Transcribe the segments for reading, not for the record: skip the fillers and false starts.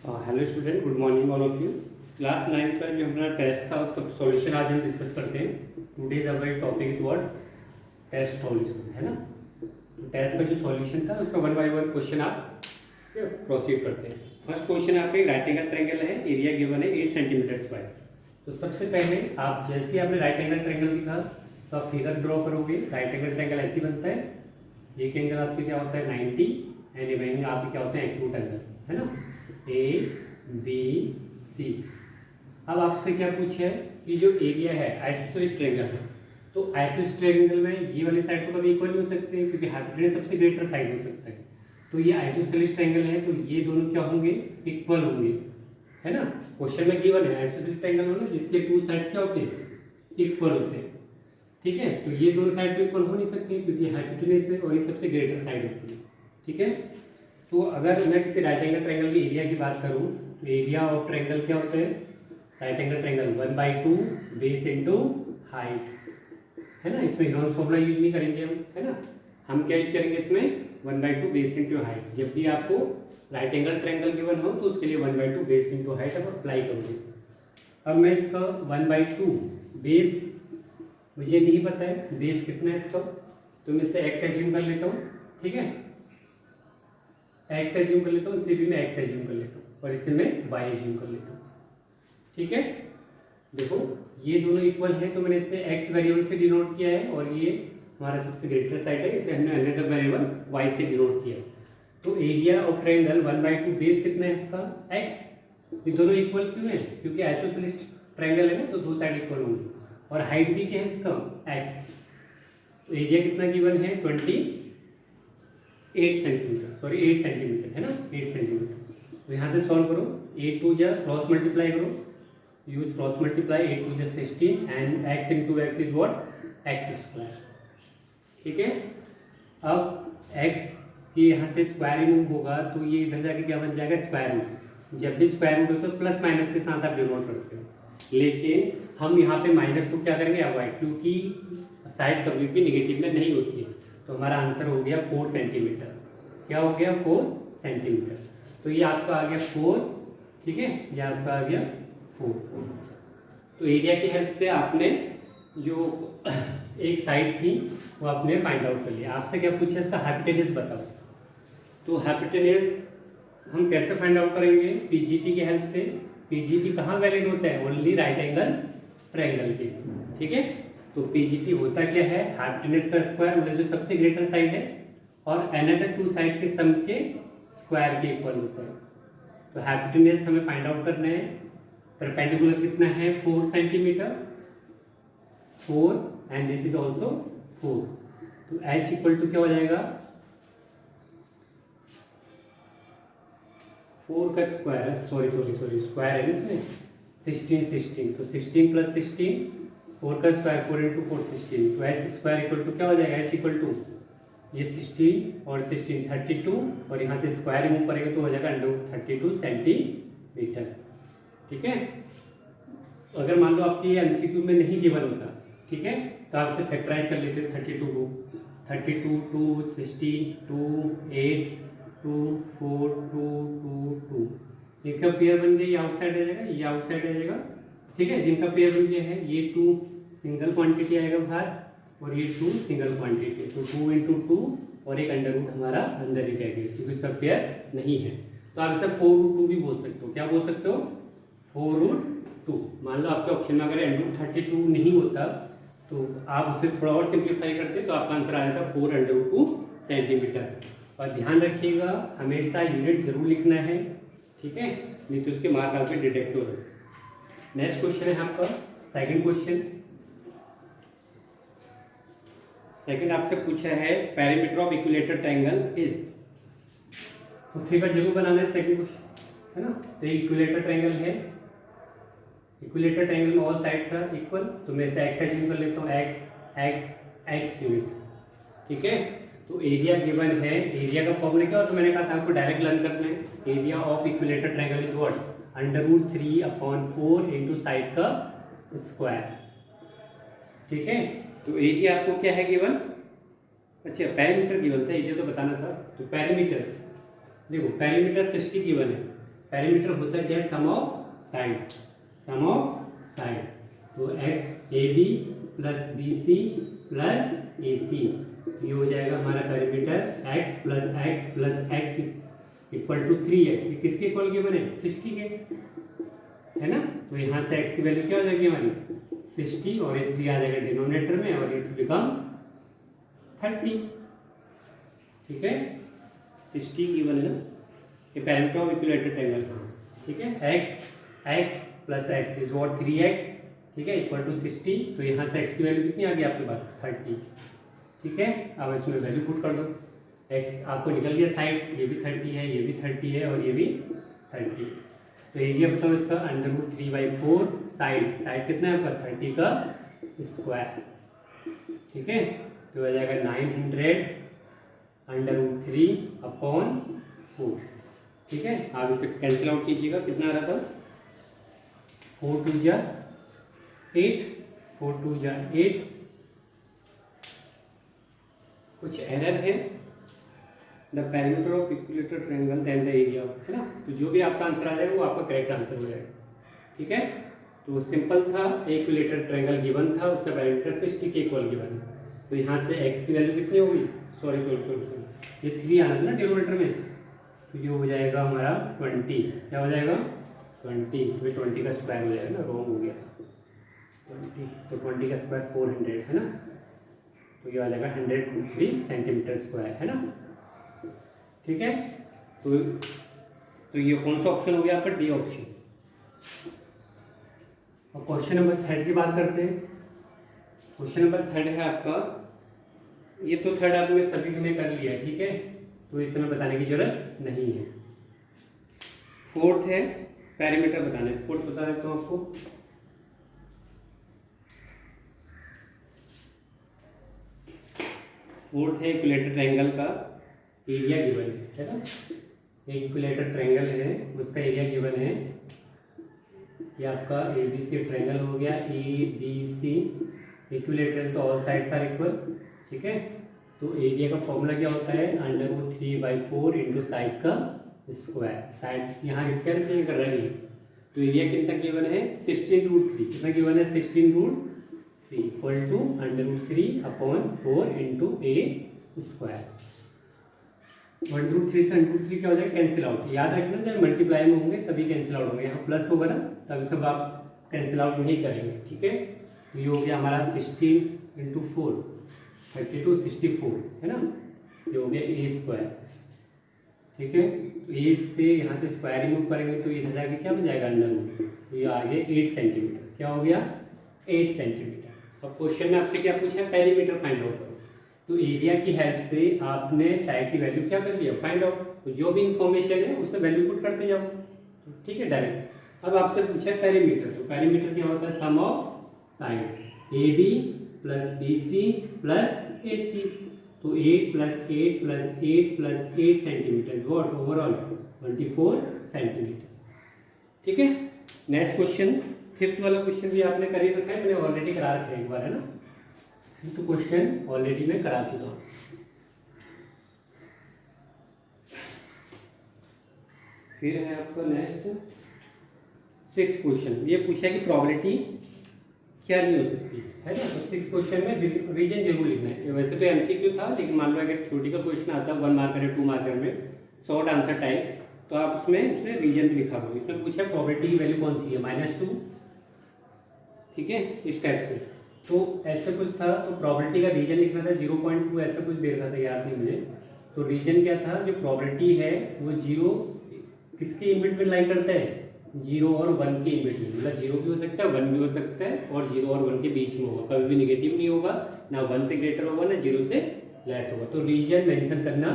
Hello student, good morning all of you. Class 9 का जो हमारा टेस्ट था उसका सॉल्यूशन आज हम डिस्कस करते हैं। Today's our topic is what, test solution, है ना। तो टेस्ट का जो सॉल्यूशन था उसका वन बाय वन क्वेश्चन आप प्रोसीड करते हैं। फर्स्ट क्वेश्चन आपके राइट एंगल ट्रायंगल है, एरिया गिवन है 8 सेंटीमीटर स्क्वायर। तो सबसे पहले आप जैसे आपने राइट एंगल ट्रायंगल दिखा तो आप फिगर ड्रॉ करोगे। राइट एंगल ट्रायंगल ऐसे बनता है, एक एंगल आपके क्या होता है 90 एंड एंगल आपके क्या होते हैं एक्यूट एंगल, है ना, ए बी सी। अब आपसे क्या पूछा है कि जो एरिया है आइसोसेलेस ट्रायंगल है, तो आइसोसेलेस ट्रायंगल में ये वाली साइड तो कभी इक्वल नहीं हो सकते क्योंकि हाइपोटेनस सबसे ग्रेटर साइड हो सकता है। तो ये आइसोसेलेस ट्रायंगल है तो ये दोनों क्या होंगे, इक्वल होंगे, है ना। क्वेश्चन में गिवन है आइसोसेलेस ट्रायंगल होना जिसके टू साइड्स क्या होते हैं, इक्वल होते हैं, ठीक है। तो ये दोनों साइड तो इक्वल हो नहीं सकती क्योंकि हाइपोटेनस है और ये सबसे ग्रेटर साइड होती है, ठीक है। तो अगर मैं किसी राइट एंगल ट्रायंगल के एरिया की बात करूं तो एरिया ऑफ ट्रायंगल क्या होता है, right angle triangle 1/2 base into height, है ना। इसमें यूनिट फॉर्मूला यूज नहीं करेंगे है ना। हम क्या यूज करेंगे इसमें 1/2 बेस इंटू हाइट। जब भी आपको राइट एंगल ट्रायंगल गिवन हो तो उसके लिए 1/2 बेस इंटू हाइट आप अप्लाई करोगे। अब मैं इसका 1/2 बेस मुझे नहीं पता है बेस कितना है इसका, तो मैं इसे एक्स एज्यूम कर लेता हूँ, ठीक है। एक्स एज्यूम कर लेता हूँ, इसे भी मैं एक्स एज्यूम कर लेता हूँ और इसे मैं वाई एज्यूम कर लेता हूँ, ठीक है। देखो ये दोनों इक्वल है तो मैंने इसे एक्स वेरिएबल से डिनोट किया है और ये हमारा सबसे ग्रेटर साइड है, इसे हमने अनदर वेरिएबल वाई से डिनोट किया है। तो एरिया ऑफ ट्रायंगल 1/2 बेस कितना है इसका एक्स। ये दोनों इक्वल क्यों है, क्योंकि आइसोसेलेस ट्रायंगल है ना तो दो साइड इक्वल होंगी और हाइट भी क्या है इसका एक्स। तो एरिया कितना गिवन है 8 सेंटीमीटर, है ना, 8 सेंटीमीटर। तो यहाँ से सॉल्व करो, 8 टू जा क्रॉस मल्टीप्लाई करो, यूज क्रॉस मल्टीप्लाई, 8 टू जा 16 and x into x is what x square, ठीक है। अब x की यहाँ से स्क्वायर रिमूव होगा तो ये इधर जाके क्या बन जाएगा स्क्वायर रूट। जब भी स्क्वायर रूट हो तो प्लस माइनस के साथ आप डिनोट करते हो, लेकिन हम यहाँ पे माइनस को क्या करेंगे अवॉइड, क्योंकि साइड कभी भी निगेटिव में नहीं होती है। तो हमारा आंसर हो गया 4 सेंटीमीटर। क्या हो गया 4 सेंटीमीटर। तो ये आपका आ गया 4, ठीक है, ये आपका आ गया 4। तो एरिया की हेल्प से आपने जो एक साइड थी वो आपने फाइंड आउट कर लिया। आपसे क्या पूछा इसका हाइपोटेनस बताओ। तो हाइपोटेनस हम कैसे फाइंड आउट करेंगे, पीजीटी की हेल्प से। पीजीटी कहाँ वैलिड होता है, ओनली राइट एंगल ट्रायंगल के, ठीक है। तो पीजीटी होता क्या है, हाइपोटेनस का स्क्वायर मतलब जो सबसे ग्रेटर साइड है और अनदर टू साइड के सम के स्क्वायर के इक्वल होता है। तो हाइपोटेनस हमें फाइंड आउट करना है। परपेंडिकुलर कितना है 4 centimetre, 4 and this is also 4। तो h इक्वल टू क्या हो जाएगा 4 का स्क्वायर, सॉरी स्क्वायर है इसमें 16 तो 16 प्लस 16 4 का स्क्वायर 4 इंटू 4 16। तो h स्क्वायर इक्वल टू क्या हो जाएगा, h इक्वल टू ये 16 और 16 32 और यहाँ से स्क्वायर रिमूव करेंगे तो हो जाएगा √32 सेंटीमीटर, ठीक है। अगर मान लो आपकी एमसीक्यू में नहीं गिवन होता, ठीक है, तो आप इसे फैक्टराइज कर लेते 32 को, 32 2 16 2 8 2 4 2 2 2। इनका पेयर बन गया, ये आउटसाइड आ जाएगा, ये आउटसाइड आ जाएगा, ठीक है। जिनका पेयर बन गया है ये 2 सिंगल क्वांटिटी आएगा बाहर और ये 2 सिंगल क्वांटिटी, तो 2 इंटू 2 और एक अंडर रूट हमारा अंदर ही रह गया क्योंकि इसका पेयर नहीं है। तो आप इसे 4√2 भी बोल सकते हो। क्या बोल सकते हो 4√2। मान लो आपके ऑप्शन में अगर √32 नहीं होता तो आप उसे थोड़ा और सिंप्लीफाई करते तो आपका आंसर आ जाता 4√2 सेंटीमीटर। और ध्यान रखिएगा हमेशा यूनिट जरूर लिखना है, ठीक है, नहीं तो उसके मार्क आपके डिडक्ट हो जाए। नेक्स्ट क्वेश्चन है आपका सेकंड क्वेश्चन। सेकंड आपसे पूछा है perimeter of equilateral triangle is. तो फिगर जरूर बनाना है सेकंड क्वेश्चन, है ना। तो इक्विलेटरल ट्रायंगल है, इक्विलेटरल ट्रायंगल में ऑल साइड्स आर इक्वल, तो मैं इसे एक्स एज्यूम कर लेता हूँ, एक्स एक्स एक्स यूनिट, ठीक है। तो एरिया गिवन है, एरिया का फॉर्मूला क्या होता है मैंने कहा था आपको डायरेक्ट लर्न करना है। Area of equilateral triangle is what, √3/4 into side का स्क्वायर, ठीक है। तो एरिया आपको क्या है गिवन, अच्छा पेरीमीटर गिवन था, एरिया तो बताना था। तो पेरीमीटर देखो पेरीमीटर 60 गिवन है, पेरीमीटर होता क्या है, sum of side, sum of side. तो x a b plus b c plus a c, ये हो जाएगा हमारा perimeter x plus x equal to 3x। ये किसके इक्वल के बने, 60 के, है ना। तो यहाँ से x की वैल्यू क्या हो जाएगी हमारी 60 और ये 3 आ जाएगा डिनोमिनेटर में और इट्स बिकम 30। ठीक है, 60 गिवन है ना, ये पेरीमीटर ऑफ इक्विलेटरल ट्रायंगल का। ठीक है, x plus x is what 3x, ठीक है, इक्वल टू 60। तो यहाँ से x की वैल्यू कितनी आ गई आपके पास 30। ठीक है, अब इसमें वैल्यू पुट कर दो, x आपको निकल गया साइड, ये भी 30 है, ये भी 30 है और ये भी 30। तो एरिया बताओ इसका √3/4, साइड कितना है आपका 30 का स्क्वायर। ठीक है, तो हो जाएगा 900 √3/4। ठीक है, आप इसे कैंसिल आउट कीजिएगा, कितना आ रहा था 4 2 जा 8, 4 2 जा 8। कुछ एरर है, the perimeter of equilateral triangle then the area, है ना। तो जो भी आपका आंसर आ जाएगा वो आपका करेक्ट आंसर हो जाएगा। ठीक है, तो सिंपल था, इक्विलेटरल ट्रायंगल गिवन था, उसका पेरीमीटर 60 के इक्वल गिवन है। तो यहाँ से x की वैल्यू कितनी होगी, सॉरी ये 3 आना था ना डिनोमिनेटर में, तो ये हो जाएगा हमारा 20। क्या हो जाएगा 20, तो 20 का स्क्वायर हो जाएगा ना, रॉन्ग हो गया 20, तो 20 का स्क्वायर 400 है ना, तो ये आ जाएगा 103 सेंटीमीटर स्क्वायर, है ना। ठीक है, तो ये कौन सा ऑप्शन हो गया आपका, डी ऑप्शन। और क्वेश्चन नंबर 3 की बात करते हैं। क्वेश्चन नंबर 3 है आपका, ये तो 3 आपने सभी ने कर लिया है, ठीक है, तो इसमें बताने की जरूरत नहीं है। 4th है पेरीमीटर बताना है, 4th बता देता हूँ आपको। फोर्थ है इक्विलेटरल ट्रायंगल का एरिया गिवन है ना, एक इक्विलेटरल ट्रायंगल है उसका एरिया गिवन है। ये आपका ए बी सी ट्रायंगल हो गया, ए बी सी इक्विलेटरल तो ऑल साइड्स आर इक्वल। ठीक है, तो एरिया का फॉर्मूला क्या होता है, √3/4 इंटू साइड का स्क्वायर। साइड यहाँ क्या रिप्रेजेंट कर रहा है, तो एरिया कितना गिवन है 16√3, कितना गिवन है 16√3 equal to √3/4 into a square. 1√3 से √3 क्या हो जाएगा, कैंसिल आउट। याद रखना जब मल्टीप्लाई में होंगे तभी कैंसिल आउट होंगे, यहाँ प्लस होगा ना तभी सब आप कैंसिल आउट नहीं करेंगे। ठीक है, तो ये हो गया हमारा 16 × 4 32 64, है ना, ये हो गया ए स्क्वायर। ठीक है, तो ए से यहाँ से स्क्वायर रिमूव करेंगे तो इधर जाके क्या बन जाएगा √, तो ये आ गया 8 सेंटीमीटर। क्या हो गया 8 सेंटीमीटर। अब क्वेश्चन में आपसे क्या पूछा है, पेरीमीटर फाइंड आउट करो। तो एरिया की हेल्प से आपने साइड की वैल्यू क्या कर लिया, फाइंड आउट। तो जो भी इंफॉर्मेशन है उससे वैल्यू पुट करते जाओ, ठीक है डायरेक्ट। अब आपसे पूछा है पेरीमीटर, तो पेरीमीटर क्या होता है, sum of side a b plus b c plus a c. तो 8 + 8 + 8 + 8 सेंटीमीटर, वॉट ओवरऑल 24 सेंटीमीटर। ठीक है, नेक्स्ट क्वेश्चन, 5th वाला क्वेश्चन भी आपने कर ही रखा है, मैंने ऑलरेडी करा रखा है एक बार, है ना। तो क्वेश्चन ऑलरेडी मैं करा चुका हूँ। फिर है आपका नेक्स्ट 6th क्वेश्चन, ये पूछा है कि प्रोबेबिलिटी क्या नहीं हो सकती, है ना। तो 6th क्वेश्चन में रीजन जरूर लिखना है। वैसे तो एमसीक्यू था, लेकिन मान लो अगर थ्योरेटिकल क्वेश्चन आता है 1 मार्कर या 2 मार्कर में शॉर्ट आंसर टाइप, तो आप उसमें उसे रीजन भी लिखा दो। इसमें पूछा है प्रोबेबिलिटी की वैल्यू कौन सी है, -2। ठीक है, इस टाइप से। तो ऐसे कुछ था, तो प्रोबेबिलिटी का रीजन लिखना था 0.2, ऐसा कुछ दे रखा था, याद नहीं मुझे। तो रीजन क्या था, जो प्रोबेबिलिटी है वो 0 किसके इन बिटवीन लाई करता है, 0 और 1 के इन बिटवीन। मतलब 0 भी हो सकता है, 1 भी हो सकता है, और 0 और 1 के बीच में होगा, कभी भी निगेटिव नहीं होगा, ना 1 से ग्रेटर होगा ना 0 से लेस होगा। तो रीजन मेंशन करना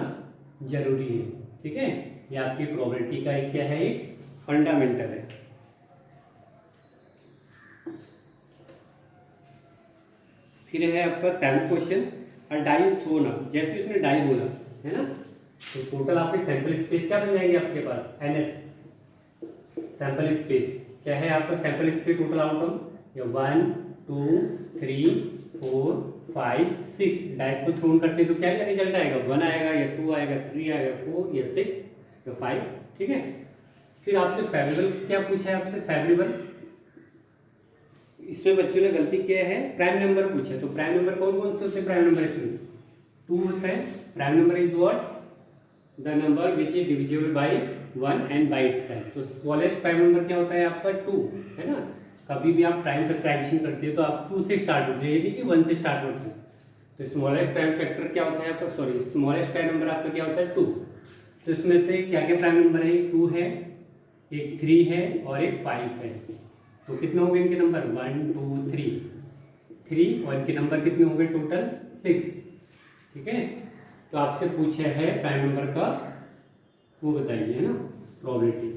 जरूरी है। ठीक है, ये आपकी प्रोबेबिलिटी का एक क्या है, एक फंडामेंटल है। फिर है आपका 7th question, a die is thrown up. जैसे उसने डाई बोला, है ना, तो टोटल आपकी सैंपल स्पेस क्या बन जाएगी आपके पास, NS। सैंपल स्पेस क्या है आपका, सैंपल स्पेस टोटल आउटकम, ये 1 2 3 4 5 6। डाइस को थ्रोन करते हैं तो क्या क्या रिजल्ट आएगा, 1 आएगा या 2 आएगा, 3 आएगा, 4 या 6 या 5। ठीक है, फिर आपसे फेवरेबल क्या पूछा है, आपसे फेवरेबल, इसमें बच्चों ने गलती किया है, प्राइम नंबर पूछा है। तो प्राइम नंबर कौन कौन से होते हैं, प्राइम नंबर इसमें 2 होता है। Prime number is what, the number which is divisible by 1 and by itself. तो स्मॉलेस्ट प्राइम नंबर क्या होता है आपका 2, है ना। कभी भी आप प्राइम फैक्टराइजेशन करते हो तो आप 2 से स्टार्ट होते हैं, ये नहीं कि 1 से स्टार्ट होते हैं। तो स्मॉलेस्ट प्राइम फैक्टर क्या होता है आपका, सॉरी स्मॉलेस्ट प्राइम नंबर आपका क्या होता है 2। तो इसमें से क्या क्या प्राइम नंबर है, 2 है, एक 3 है और एक 5 है। तो कितने हो गए इनके नंबर, 1 2 3 और इनके नंबर कितने हो गए टोटल 6। ठीक है, तो आपसे पूछा है प्राइम नंबर का वो बताइए, है ना, प्रोबेबिलिटी।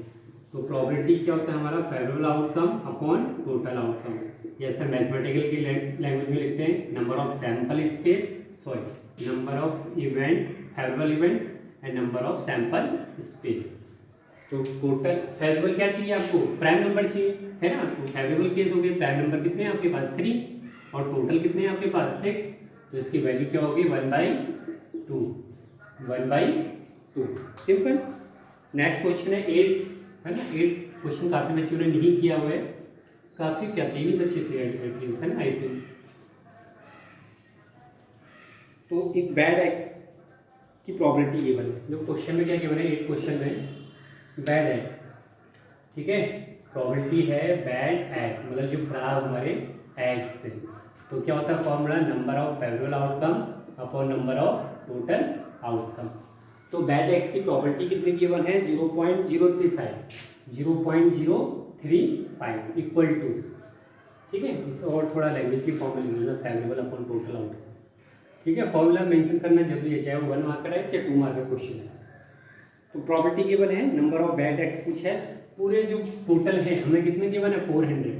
तो प्रोबेबिलिटी क्या होता है हमारा, favourable outcome upon total outcome. जैसे मैथमेटिकल की लैंग्वेज में लिखते हैं number of sample space, sorry number of event, favourable event and number of sample space. तो टोटल फेवरेबल क्या चाहिए आपको, प्राइम नंबर चाहिए, है ना। तो फेवरेबल केस हो गए, प्राइम नंबर कितने हैं आपके पास 3 और टोटल कितने हैं आपके पास 6। तो इसकी वैल्यू क्या होगी 1/2, 1/2, सिंपल। नेक्स्ट क्वेश्चन है 8, है ना। 8 क्वेश्चन काफी बच्चों ने नहीं किया हुआ है, काफी क्या 3 ही बच्चे थे है ना आई थिंक। तो एक बैड एक्ट की प्रोबेबिलिटी गिवन है, जो क्वेश्चन में क्या गिवन है, 8 क्वेश्चन में बैड एक्ट, ठीक है। प्रोबेबिलिटी है बैड एक्ट, मतलब जो खराब हमारे एक्ट से। तो क्या होता है formula, number of favourable outcome upon number of total outcome. तो बैड एक्स की प्रोबेबिलिटी कितनी गिवन है 0.035, 0.035 इक्वल टू, ठीक है। इसे और थोड़ा लैंग्वेज की फॉर्म में लिखना, फेवरेबल अपॉन टोटल आउटकम, ठीक है। फॉर्मूला मेंशन करना जरूरी है, चाहे वो 1 मार्क का है चाहे 2 मार्क का क्वेश्चन है। तो प्रोबेबिलिटी गिवन है, नंबर ऑफ बैड एक्स पूछा है, पूरे जो टोटल है हमें कितने गिवन है 400।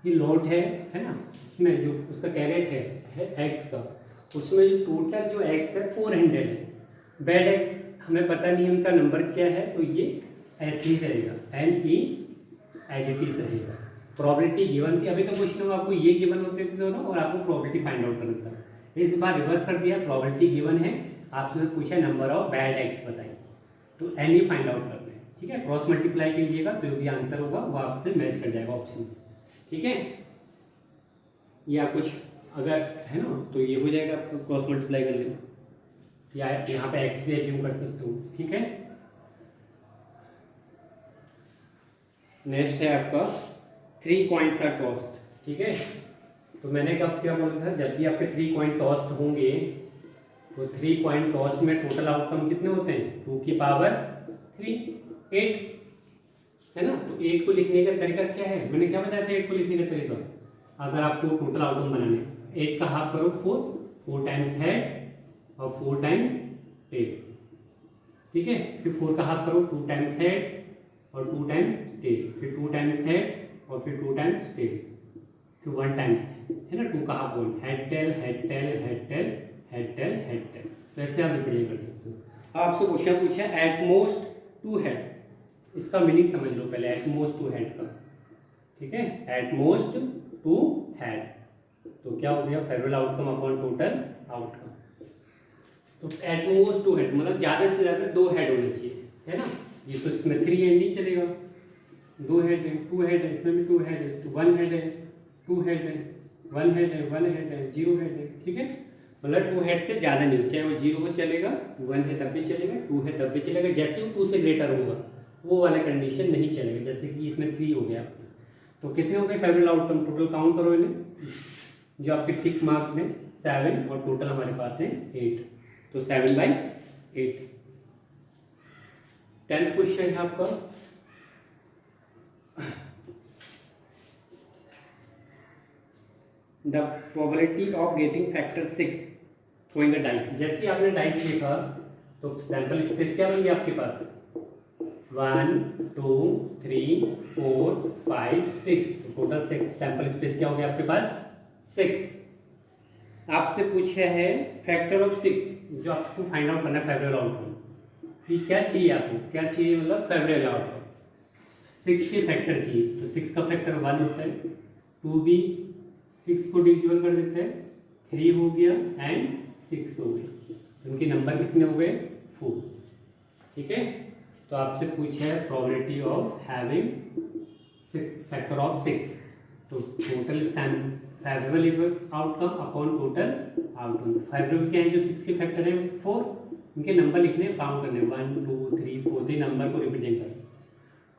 ये लॉट है ना, इसमें जो उसका कैरेट है एक्स का, उसमें जो टोटल जो एक्स है 400 है। बैड एक्स हमें पता नहीं उनका नंबर क्या है, तो ये ऐसे ही रहेगा, NE एज इट इज रहेगा। प्रोबेबिलिटी गिवन थी, अभी तो क्वेश्चन में आपको ये गिवन होते थे दोनों और आपको प्रोबेबिलिटी फाइंड आउट करना था। इस बार रिवर्स कर दिया, प्रोबेबिलिटी गिवन है, आपसे पूछा नंबर ऑफ बैड एक्स बताइए, तो NE फाइंड आउट करना है, ठीक है। क्रॉस मल्टीप्लाई कीजिएगा, जो भी आंसर होगा वो आपसे मैच कर जाएगा ऑप्शन से, ठीक है। या कुछ अगर है ना तो ये हो जाएगा, आपको क्रॉस मल्टीप्लाई कर लेना, या यहाँ पे एक्स भी एज्यूम कर सकते हो, ठीक है। नेक्स्ट है आपका 3 कॉइन का टॉस्ट, ठीक है। तो मैंने कब क्या बोला था, जब भी आपके 3 कॉइन टॉस्ट होंगे तो 3 कॉइन टॉस्ट में टोटल आउटकम कितने होते हैं 2 की पावर 3, 8, है ना। तो 8 को लिखने का तरीका क्या है, मैंने क्या बताया था 8 को लिखने का तरीका, अगर आपको टोटल आउटकम बनाने 8 का हाफ करो 4 टाइम्स हेड और 4 टाइम्स टेल, ठीक है। फिर 4 का हाफ करो 2 टाइम्स हेड और 2 टाइम्स टेल, फिर 2 टाइम्स हेड और फिर 2 टाइम्स टेल, फिर 1 टाइम्स, है ना। 2 का half 1, head tail head tail head tail head tail head tail. तो ऐसे आप रिप्रेजेंट कर सकते हो। अब आपसे क्वेश्चन पूछा है एट मोस्ट 2 हेड, इसका मीनिंग समझ लो पहले, एट मोस्ट 2 हेड का, ठीक है। एट मोस्ट 2 हेड, तो क्या हो गया favourable outcome upon total outcome. तो एट मोस्ट 2 हेड मतलब ज़्यादा से ज़्यादा 2 हेड होने चाहिए, है ना। ये तो इसमें 3 है नहीं चलेगा, 2 हेड है, 2 हेड है, इसमें भी 2 हेड है, तो 1 हेड है, 2 हेड है, 1 हेड है, 1 हेड है, 0 हेड है, ठीक है। मतलब 2 हेड से ज़्यादा नहीं, चाहे वो 0 हो चलेगा, 1 है तब भी चलेगा, 2 है तब भी चलेगा, जैसे वो 2 से ग्रेटर होगा वो वाला कंडीशन नहीं चलेगा, जैसे कि इसमें 3 हो गया। तो कितने हो गए फेवरेबल आउटकम, टोटल काउंट करो इन्हें, जो आपके टिक मार्क में 7 और टोटल हमारे पास है 8, तो 7/8। 10th क्वेश्चन है आपका, the probability of getting factor 6 throwing a dice. जैसे आपने डाइस लिखा तो सैंपल स्पेस क्या बन गया आपके पास 1 2 3 4 5 6, तो टोटल सैंपल स्पेस क्या हो गया आपके पास 6। आपसे पूछा है फैक्टर ऑफ 6, जो आपको फाइंड आउट करना है फेवरेबल आउटकम। फिर क्या चाहिए आपको, क्या चाहिए मतलब फेवरेबल आउटकम, 6 के फैक्टर चाहिए। तो 6 का फैक्टर 1 होता है, 2 भी 6 को डिविजिबल कर देते हैं, 3 हो गया एंड 6 हो गया, उनके नंबर कितने हो गए 4, ठीक है। तो आपसे पूछा है probability of having factor of 6, तो total favourable outcome upon total outcome. Favourable क्या है, जो 6 के फैक्टर है 4, इनके नंबर लिखने काउंट करने 1 2 3 4 से नंबर को रिप्रेजेंट कर।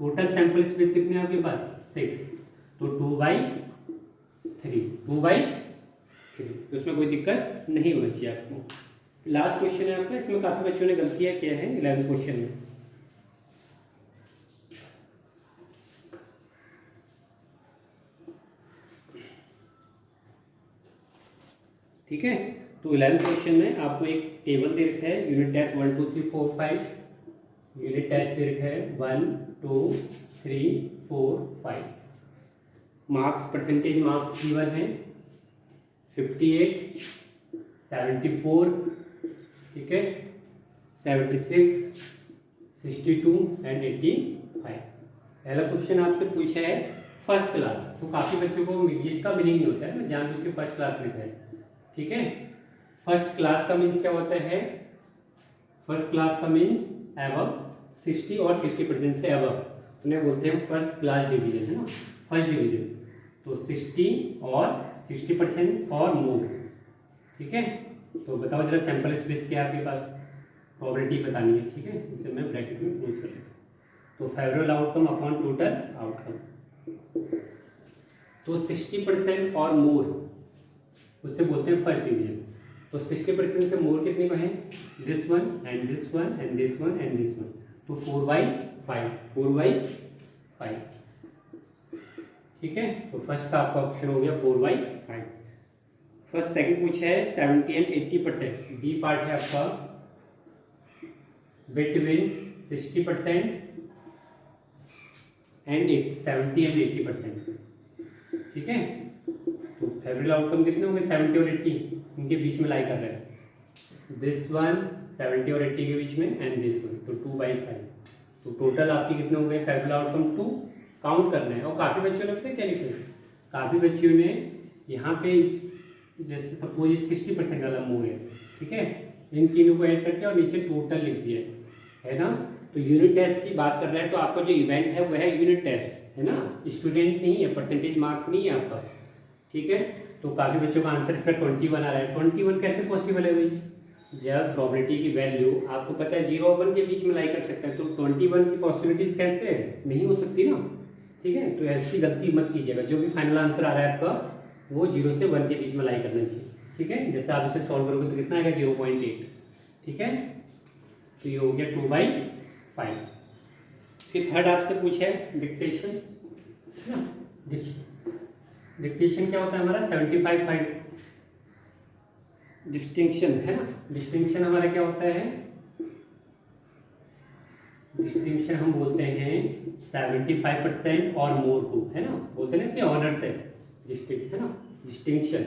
टोटल सैंपल स्पेस कितने हैं आपके पास 6, तो 2/3 2/3, तो उसमें कोई दिक्कत नहीं होनी चाहिए आपको। लास्ट क्वेश्चन है आपका, इसमें काफ़ी बच्चों ने गलतियाँ किया है 11th क्वेश्चन में। ठीक है, तो 11th क्वेश्चन में आपको एक टेबल दे रखा है, यूनिट टेस्ट 1 2 3 4 5, यूनिट टेस्ट दे रखा है 1 2 3 4 5, मार्क्स परसेंटेज मार्क्स गिवन है 58 74, ठीक है 76 62 एंड 85। पहला क्वेश्चन आपसे पूछा है फर्स्ट क्लास, तो काफ़ी बच्चों को इसका मीनिंग नहीं होता है, मैं जानबूझ के फर्स्ट क्लास लिखा है। ठीक है, फर्स्ट क्लास का मीन्स क्या होता है, फर्स्ट क्लास का मीन्स एबव 60 और 60% से एबव, उन्हें बोलते हैं फर्स्ट क्लास डिवीजन, है ना, फर्स्ट डिवीजन। तो 60 और 60% और मोर। ठीक है, तो बताओ जरा सैंपल स्पेस क्या है आपके पास, प्रोबेबिलिटी बतानी है। ठीक है, इसे मैं ब्रैकेट में क्लोज कर लेता हूँ। तो favourable outcome upon total outcome, तो 60% और मोर उससे बोलते हैं फर्स्ट डिवीजन। तो 60% से मोर कितने को है, this one and this one and this one and this one, तो 4/5 4/5। ठीक है, तो फर्स्ट का आपका ऑप्शन हो गया 4/5। फर्स्ट सेकंड पूछा है 70 एंड 80%, बी पार्ट है आपका बिटवीन 60% एंड 70 एंड 80%। ठीक है, तो फेवरेबल आउटकम कितने होंगे 70 और 80, इनके बीच में लाई कर रहे हैं, दिस वन 70 और 80 के बीच में एंड दिस वन, तो 2/5। तो टोटल आपके कितने हो गए फेवरेबल आउटकम 2, काउंट करना है। और काफ़ी बच्चों ने पता है क्या लिखे, काफ़ी बच्चों ने यहाँ पे जैसे सपोज 60% वाला मोर है, ठीक है, इन तीनों को ऐड करके और नीचे टोटल लिख दिया है ना। तो यूनिट टेस्ट की बात कर रहे हैं, तो आपका जो इवेंट है वो है यूनिट टेस्ट, है ना, स्टूडेंट नहीं है, परसेंटेज मार्क्स नहीं है आपका। ठीक है, तो काफ़ी बच्चों का आंसर इसका 21 आ रहा है। 21 कैसे पॉसिबल है भाई, जब प्रोबेबिलिटी की वैल्यू आपको पता है 0 और 1 के बीच में लाई कर सकता है, तो 21 की पॉसिबिलिटीज कैसे है, नहीं हो सकती ना। ठीक है, तो ऐसी गलती मत कीजिएगा, जो भी फाइनल आंसर आ रहा है आपका वो 0 से 1 के बीच में लाई करना चाहिए। ठीक है, जैसे आप इसे सॉल्व करोगे तो कितना आएगा 0.8। ठीक है, तो ये हो गया 2/5। फिर थर्ड आपसे पूछा है डिक्टेशन, है ना। देखिए डिक्टेशन क्या होता है हमारा 75/5, डिस्टिंक्शन है ना। डिस्टिंक्शन हमारा क्या होता है, डिस्टिंक्शन हम बोलते हैं 75% और मोर को, है ना, बोलते हैं इसे ऑनर से डिस्टिंक्ट, है ना, डिस्टिंक्शन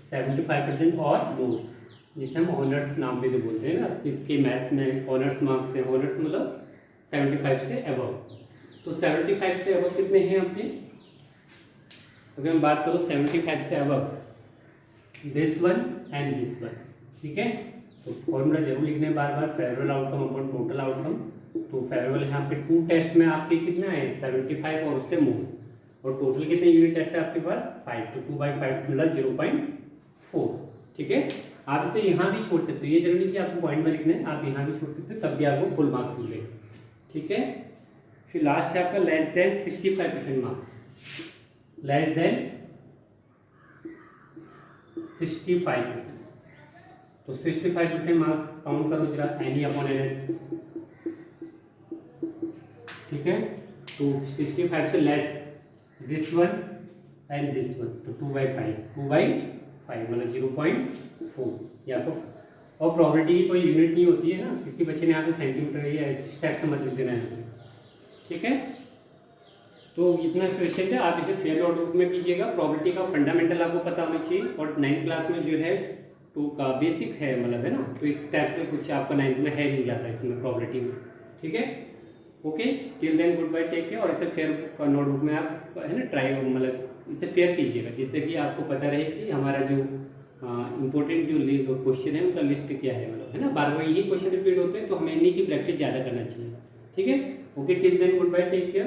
75% और मोर, जिसे हम ऑनर्स नाम पे भी बोलते हैं ना। इसके मैथ्स में ऑनर्स मार्क्स है, ऑनर्स मतलब 75 से अबव। तो 75 से अबव कितने हैं आपके, अगर हम बात करूँ 75 से above, this one and this one. ठीक है, तो फॉर्मूला जरूर लिखने बार बार, favourable outcome upon total outcome. तो फेवरेबल यहाँ पे 2 टेस्ट में आपके कितना है 75 और उससे मोर, और टोटल कितने यूनिट टेस्ट है आपके पास 5, तो 2/5 मतलब 0.4। ठीक है, आप इसे यहाँ भी छोड़ सकते हो, ये जरूरी कि आपको पॉइंट में लिखना है, आप यहाँ भी छोड़ सकते हो, तब भी आपको फुल मार्क्स मिलेगा। ठीक है, फिर लास्ट है आपका less than 65% marks, less than 65%। तो 65% मार्क्स काउंट करो जरा, NE/NS। ठीक है, तो 65 से less this one and this one, तो 2/5 मतलब 0.4 ये आपको। और प्रोबेबिलिटी की कोई यूनिट नहीं होती है ना, किसी बच्चे ने यहाँ पे सेंटीमीटर या इस टाइप से मत लिख देना है। ठीक है, तो इतना क्वेश्चन है, आप इसे फेयर नोटबुक में कीजिएगा। प्रोबेबिलिटी का फंडामेंटल आपको पता होना चाहिए, और 9th क्लास में जो है 2 का बेसिक है, मतलब है ना, तो इस टाइप से कुछ आपका 9th में है नहीं जाता इसमें प्रोबेबिलिटी में। ठीक है, okay, till then goodbye, take care. और इसे फेयर नोटबुक में आप है ना ट्राई, मतलब इसे फेयर कीजिएगा, जिससे कि आपको पता रहे कि हमारा जो इंपॉर्टेंट जो क्वेश्चन है उनका लिस्ट क्या है, मतलब है ना, बार बार यही क्वेश्चन रिपीट होते हैं, तो हमें इन्हीं की प्रैक्टिस ज़्यादा करना चाहिए। ठीक है, okay, till then goodbye, take care.